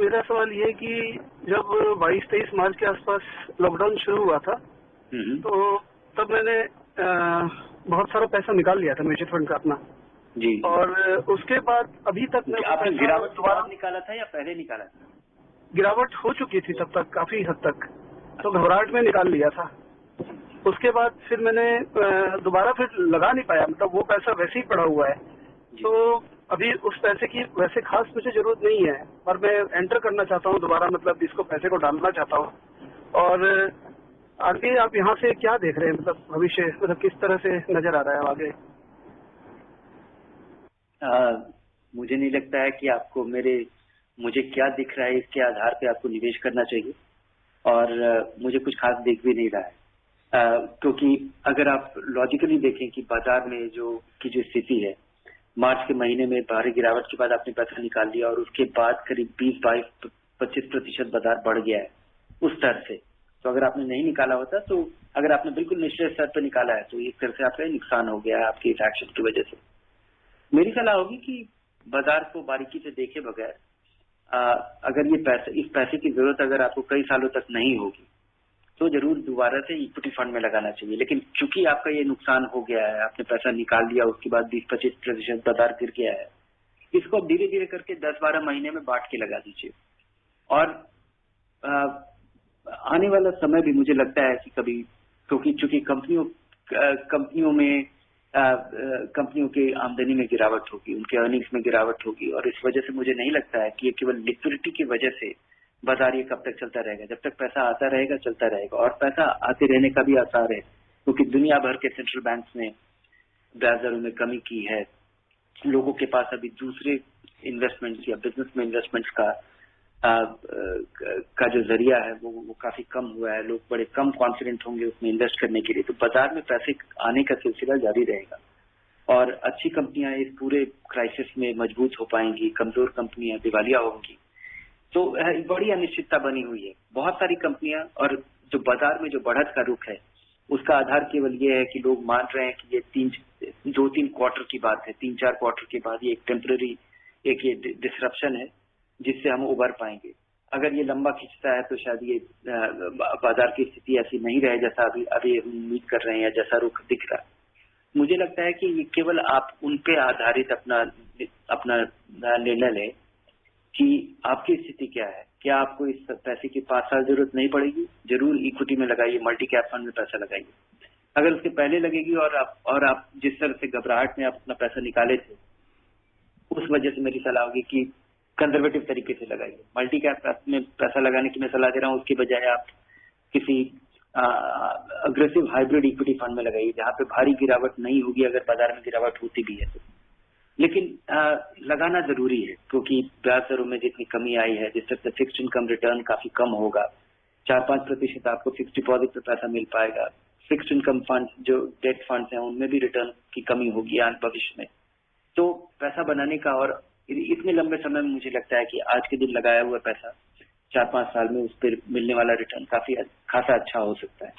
मेरा सवाल ये है कि जब 22-23 मार्च के आसपास लॉकडाउन शुरू हुआ था तो तब मैंने बहुत सारा पैसा निकाल लिया था म्यूचुअल फंड का अपना जी। और उसके बाद अभी तक मैं आपने गिरावट दोबारा निकाला था या पहले निकाला था? गिरावट हो चुकी थी तब तक काफी हद तक, तो घबराहट में निकाल लिया था। उसके बाद फिर मैंने दोबारा फिर लगा नहीं पाया, मतलब वो पैसा वैसे ही पड़ा हुआ है। तो अभी उस पैसे की वैसे खास मुझे जरूरत नहीं है, पर मैं एंटर करना चाहता हूँ दोबारा, मतलब इसको पैसे को डालना चाहता हूँ। और आगे आप यहाँ से क्या देख रहे हैं, मतलब भविष्य मतलब किस तरह से नजर आ रहा है आगे? मुझे नहीं लगता है कि आपको मुझे क्या दिख रहा है इसके आधार पे आपको निवेश करना चाहिए, और मुझे कुछ खास दिख भी नहीं रहा है। क्योंकि अगर आप लॉजिकली देखें कि बाजार में जो स्थिति है, मार्च के महीने में भारी गिरावट के बाद आपने पैसा निकाल लिया और उसके बाद करीब 20-22-25% बाजार बढ़ गया है उस स्तर से। तो अगर आपने नहीं निकाला होता, तो अगर आपने बिल्कुल निचले स्तर पर निकाला है तो एक तरह से आपका नुकसान हो गया है आपकी इस एक्शन की वजह से। मेरी सलाह होगी कि बाजार को बारीकी से देखे बगैर, अगर इस पैसे की जरूरत अगर आपको कई सालों तक नहीं होगी तो जरूर दोबारा से इक्विटी फंड में लगाना चाहिए। लेकिन चूंकि आपका ये नुकसान हो गया है, आपने पैसा निकाल लिया, उसके बाद 20-25% बाजार गिर गया है, इसको अब धीरे धीरे करके 10-12 महीने में बांट के लगा दीजिए। और आने वाला समय भी मुझे लगता है कि कभी, क्योंकि चूंकि कंपनियों की आमदनी में गिरावट होगी, उनके अर्निंग्स में गिरावट होगी, और इस वजह से मुझे नहीं लगता है कि ये केवल लिक्विडिटी की वजह से बाजार ये कब तक चलता रहेगा। जब तक पैसा आता रहेगा चलता रहेगा, और पैसा आते रहने का भी आसार है क्योंकि दुनिया भर के सेंट्रल बैंक्स ने ब्याज दरों में कमी की है। लोगों के पास अभी दूसरे इन्वेस्टमेंट्स या बिजनेस में इन्वेस्टमेंट्स का जो जरिया है वो काफी कम हुआ है। लोग बड़े कम कॉन्फिडेंट होंगे उसमें इन्वेस्ट करने के लिए, तो बाजार में पैसे आने का सिलसिला जारी रहेगा और अच्छी कंपनियां इस पूरे क्राइसिस में मजबूत हो पाएंगी, कमजोर कंपनियां दिवालिया होंगी। तो बड़ी अनिश्चितता बनी हुई है। बहुत सारी कंपनियां, और जो बाजार में जो बढ़त का रुख है उसका आधार केवल ये है कि लोग मान रहे हैं कि ये 2-3 क्वार्टर की बात है, 3-4 क्वार्टर के बाद ये एक टेम्पररी ये डिसरप्शन है जिससे हम उबर पाएंगे। अगर ये लंबा खिंचता है तो शायद ये बाजार की स्थिति ऐसी नहीं रहे जैसा अभी उम्मीद कर रहे हैं या जैसा रुख दिख रहा है। मुझे लगता है कि ये केवल आप उन पे आधारित अपना निर्णय लें कि आपकी स्थिति क्या है। क्या आपको इस पैसे की 5 साल जरूरत नहीं पड़ेगी? जरूर इक्विटी में लगाइए, मल्टी कैप फंड में पैसा लगाइए। अगर उसके पहले लगेगी और आप जिस तरह से घबराहट में आप अपना पैसा निकाले थे, उस वजह से मेरी सलाह होगी कि कंजर्वेटिव तरीके से लगाइए। मल्टी कैप में पैसा लगाने की मैं सलाह दे रहा हूँ, उसके बजाय आप किसी अग्रेसिव हाइब्रिड इक्विटी फंड में लगाइए जहाँ पे भारी गिरावट नहीं होगी अगर बाजार में गिरावट होती भी है तो। लेकिन लगाना जरूरी है क्योंकि ब्याज दरों में जितनी कमी आई है, जिस तरह से फिक्स्ड इनकम रिटर्न काफी कम होगा, 4-5% आपको फिक्स्ड डिपॉजिट पे पैसा मिल पाएगा। फिक्स्ड इनकम फंड जो डेट फंड्स हैं उनमें भी रिटर्न की कमी होगी आने भविष्य में। तो पैसा बनाने का, और इतने लंबे समय में मुझे लगता है कि आज के दिन लगाया हुआ पैसा 4-5 साल में उस पर मिलने वाला रिटर्न काफी खासा अच्छा हो सकता है।